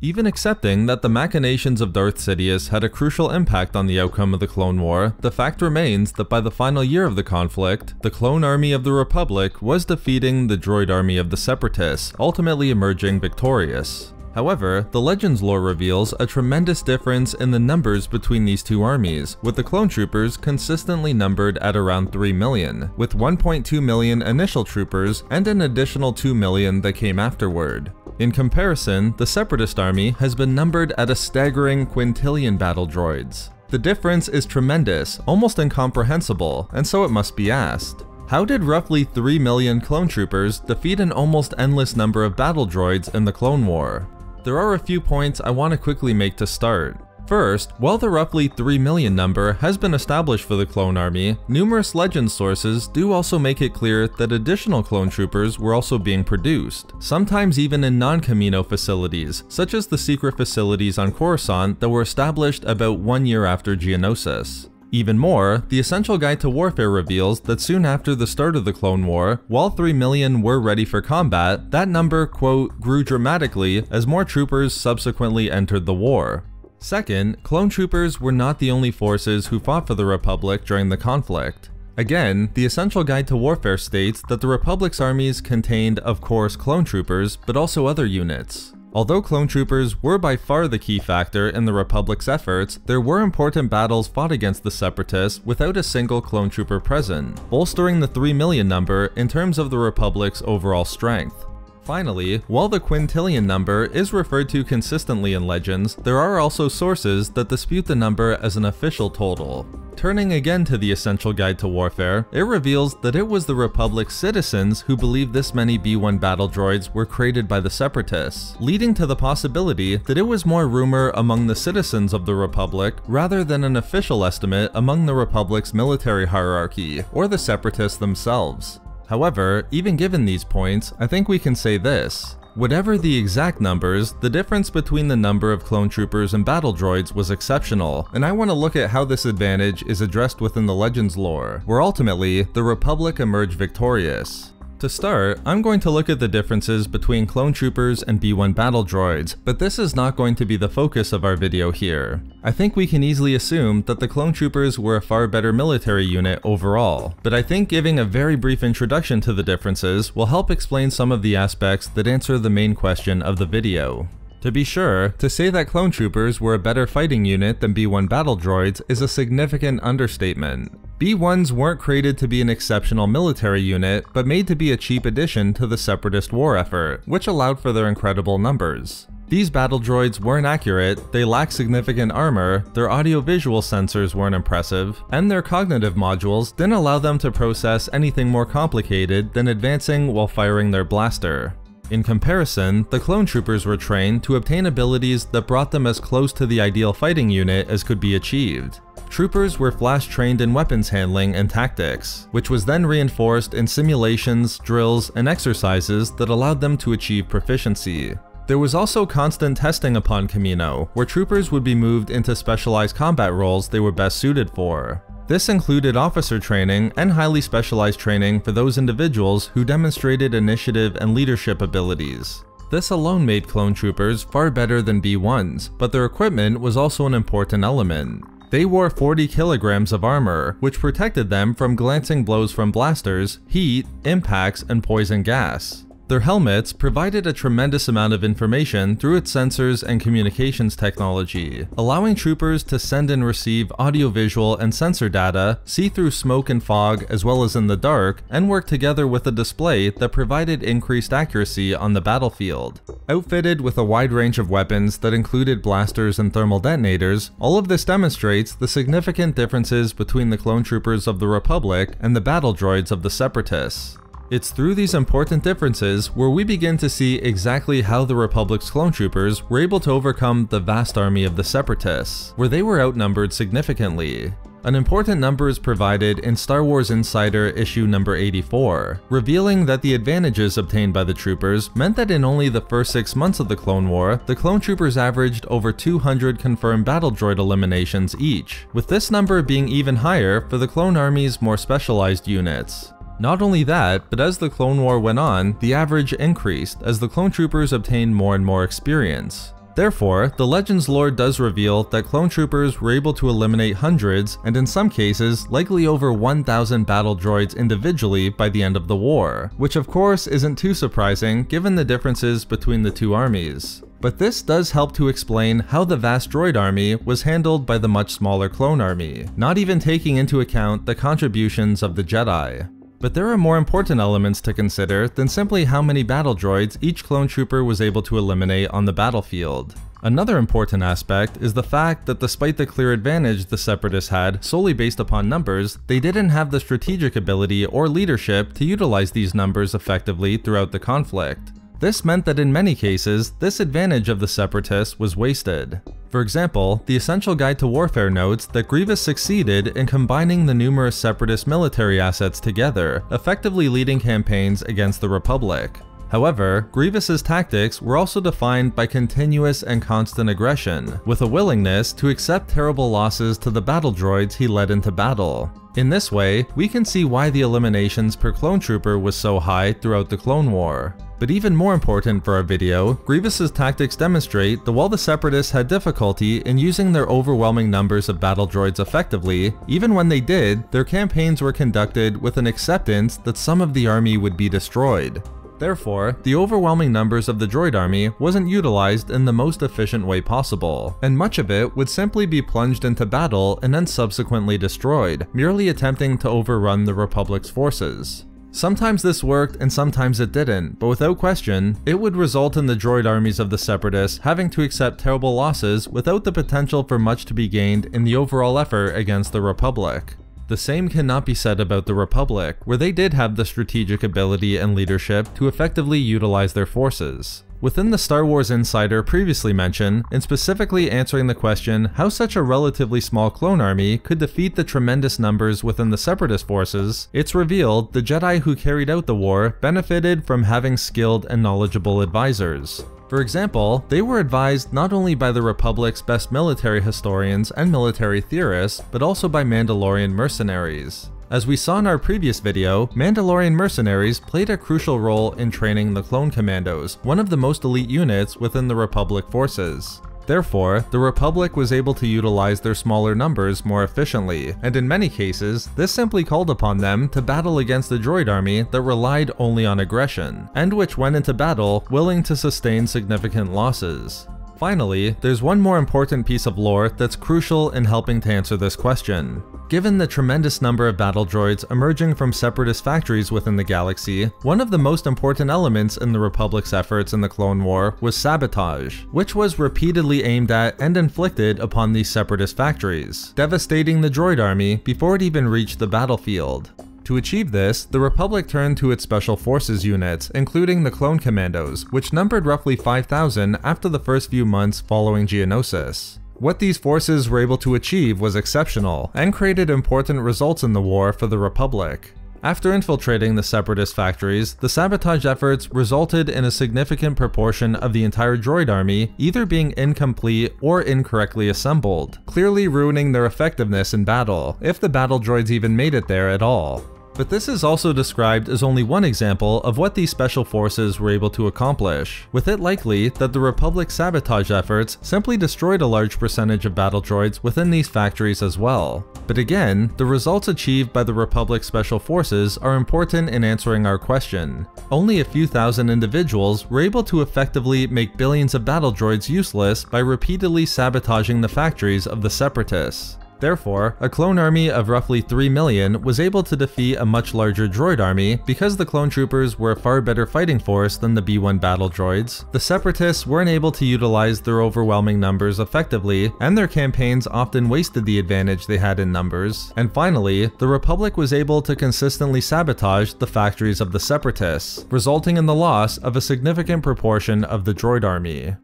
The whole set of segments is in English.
Even accepting that the machinations of Darth Sidious had a crucial impact on the outcome of the Clone War, the fact remains that by the final year of the conflict, the Clone Army of the Republic was defeating the Droid Army of the Separatists, ultimately emerging victorious. However, the Legends lore reveals a tremendous difference in the numbers between these two armies, with the clone troopers consistently numbered at around 3 million, with 1.2 million initial troopers and an additional 2 million that came afterward. In comparison, the Separatist army has been numbered at a staggering quintillion battle droids. The difference is tremendous, almost incomprehensible, and so it must be asked. How did roughly 3 million clone troopers defeat an almost endless number of battle droids in the Clone War? There are a few points I want to quickly make to start. First, while the roughly 3 million number has been established for the Clone Army, numerous Legends sources do also make it clear that additional clone troopers were also being produced, sometimes even in non-Camino facilities, such as the secret facilities on Coruscant that were established about 1 year after Geonosis. Even more, the Essential Guide to Warfare reveals that soon after the start of the Clone War, while 3 million were ready for combat, that number, quote, grew dramatically as more troopers subsequently entered the war. Second, clone troopers were not the only forces who fought for the Republic during the conflict. Again, the Essential Guide to Warfare states that the Republic's armies contained, of course, clone troopers, but also other units. Although clone troopers were by far the key factor in the Republic's efforts, there were important battles fought against the Separatists without a single clone trooper present, bolstering the 3 million number in terms of the Republic's overall strength. Finally, while the quintillion number is referred to consistently in Legends, there are also sources that dispute the number as an official total. Turning again to the Essential Guide to Warfare, it reveals that it was the Republic's citizens who believed this many B-1 battle droids were created by the Separatists, leading to the possibility that it was more rumor among the citizens of the Republic rather than an official estimate among the Republic's military hierarchy, or the Separatists themselves. However, even given these points, I think we can say this. Whatever the exact numbers, the difference between the number of clone troopers and battle droids was exceptional, and I want to look at how this advantage is addressed within the Legends lore, where ultimately, the Republic emerged victorious. To start, I'm going to look at the differences between clone troopers and B-1 battle droids, but this is not going to be the focus of our video here. I think we can easily assume that the clone troopers were a far better military unit overall, but I think giving a very brief introduction to the differences will help explain some of the aspects that answer the main question of the video. To be sure, to say that clone troopers were a better fighting unit than B-1 battle droids is a significant understatement. B-1s weren't created to be an exceptional military unit, but made to be a cheap addition to the Separatist war effort, which allowed for their incredible numbers. These battle droids weren't accurate, they lacked significant armor, their audio-visual sensors weren't impressive, and their cognitive modules didn't allow them to process anything more complicated than advancing while firing their blaster. In comparison, the clone troopers were trained to obtain abilities that brought them as close to the ideal fighting unit as could be achieved. Troopers were flash trained in weapons handling and tactics, which was then reinforced in simulations, drills, and exercises that allowed them to achieve proficiency. There was also constant testing upon Camino, where troopers would be moved into specialized combat roles they were best suited for. This included officer training and highly specialized training for those individuals who demonstrated initiative and leadership abilities. This alone made clone troopers far better than B-1s, but their equipment was also an important element. They wore 40 kilograms of armor, which protected them from glancing blows from blasters, heat, impacts, and poison gas. Their helmets provided a tremendous amount of information through its sensors and communications technology, allowing troopers to send and receive audiovisual and sensor data, see through smoke and fog as well as in the dark, and work together with a display that provided increased accuracy on the battlefield. Outfitted with a wide range of weapons that included blasters and thermal detonators, all of this demonstrates the significant differences between the clone troopers of the Republic and the battle droids of the Separatists. It's through these important differences where we begin to see exactly how the Republic's clone troopers were able to overcome the vast army of the Separatists, where they were outnumbered significantly. An important number is provided in Star Wars Insider issue number 84, revealing that the advantages obtained by the troopers meant that in only the first 6 months of the Clone War, the clone troopers averaged over 200 confirmed battle droid eliminations each, with this number being even higher for the Clone Army's more specialized units. Not only that, but as the Clone War went on, the average increased as the clone troopers obtained more and more experience. Therefore, the Legends lore does reveal that clone troopers were able to eliminate hundreds, and in some cases, likely over 1,000 battle droids individually by the end of the war, which of course isn't too surprising given the differences between the two armies. But this does help to explain how the vast droid army was handled by the much smaller clone army, not even taking into account the contributions of the Jedi. But there are more important elements to consider than simply how many battle droids each clone trooper was able to eliminate on the battlefield. Another important aspect is the fact that despite the clear advantage the Separatists had solely based upon numbers, they didn't have the strategic ability or leadership to utilize these numbers effectively throughout the conflict. This meant that in many cases, this advantage of the Separatists was wasted. For example, the Essential Guide to Warfare notes that Grievous succeeded in combining the numerous Separatist military assets together, effectively leading campaigns against the Republic. However, Grievous's tactics were also defined by continuous and constant aggression, with a willingness to accept terrible losses to the battle droids he led into battle. In this way, we can see why the eliminations per clone trooper was so high throughout the Clone War. But even more important for our video, Grievous's tactics demonstrate that while the Separatists had difficulty in using their overwhelming numbers of battle droids effectively, even when they did, their campaigns were conducted with an acceptance that some of the army would be destroyed. Therefore, the overwhelming numbers of the droid army wasn't utilized in the most efficient way possible, and much of it would simply be plunged into battle and then subsequently destroyed, merely attempting to overrun the Republic's forces. Sometimes this worked and sometimes it didn't, but without question, it would result in the droid armies of the Separatists having to accept terrible losses without the potential for much to be gained in the overall effort against the Republic. The same cannot be said about the Republic, where they did have the strategic ability and leadership to effectively utilize their forces. Within the Star Wars Insider previously mentioned, and specifically answering the question how such a relatively small clone army could defeat the tremendous numbers within the Separatist forces, it's revealed the Jedi who carried out the war benefited from having skilled and knowledgeable advisors. For example, they were advised not only by the Republic's best military historians and military theorists, but also by Mandalorian mercenaries. As we saw in our previous video, Mandalorian Mercenaries played a crucial role in training the Clone Commandos, one of the most elite units within the Republic forces. Therefore, the Republic was able to utilize their smaller numbers more efficiently, and in many cases, this simply called upon them to battle against the droid army that relied only on aggression, and which went into battle willing to sustain significant losses. Finally, there's one more important piece of lore that's crucial in helping to answer this question. Given the tremendous number of battle droids emerging from Separatist factories within the galaxy, one of the most important elements in the Republic's efforts in the Clone War was sabotage, which was repeatedly aimed at and inflicted upon these Separatist factories, devastating the droid army before it even reached the battlefield. To achieve this, the Republic turned to its Special Forces units, including the Clone Commandos, which numbered roughly 5,000 after the first few months following Geonosis. What these forces were able to achieve was exceptional, and created important results in the war for the Republic. After infiltrating the Separatist factories, the sabotage efforts resulted in a significant proportion of the entire droid army either being incomplete or incorrectly assembled, clearly ruining their effectiveness in battle, if the battle droids even made it there at all. But this is also described as only one example of what these special forces were able to accomplish, with it likely that the Republic's sabotage efforts simply destroyed a large percentage of battle droids within these factories as well. But again, the results achieved by the Republic's special forces are important in answering our question. Only a few thousand individuals were able to effectively make billions of battle droids useless by repeatedly sabotaging the factories of the Separatists. Therefore, a clone army of roughly 3 million was able to defeat a much larger droid army because the clone troopers were a far better fighting force than the B-1 battle droids. The Separatists weren't able to utilize their overwhelming numbers effectively, and their campaigns often wasted the advantage they had in numbers. And finally, the Republic was able to consistently sabotage the factories of the Separatists, resulting in the loss of a significant proportion of the droid army.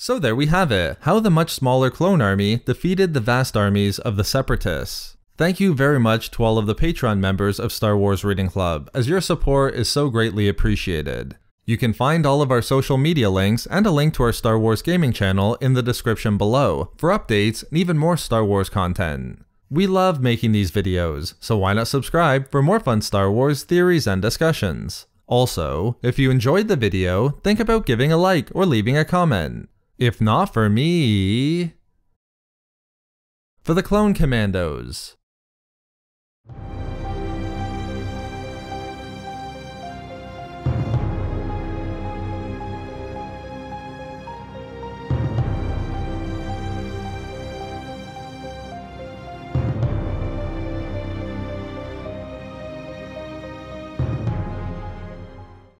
So there we have it, how the much smaller clone army defeated the vast armies of the Separatists. Thank you very much to all of the Patreon members of Star Wars Reading Club, as your support is so greatly appreciated. You can find all of our social media links and a link to our Star Wars gaming channel in the description below, for updates and even more Star Wars content. We love making these videos, so why not subscribe for more fun Star Wars theories and discussions. Also, if you enjoyed the video, think about giving a like or leaving a comment. If not for me... For the Clone Commandos.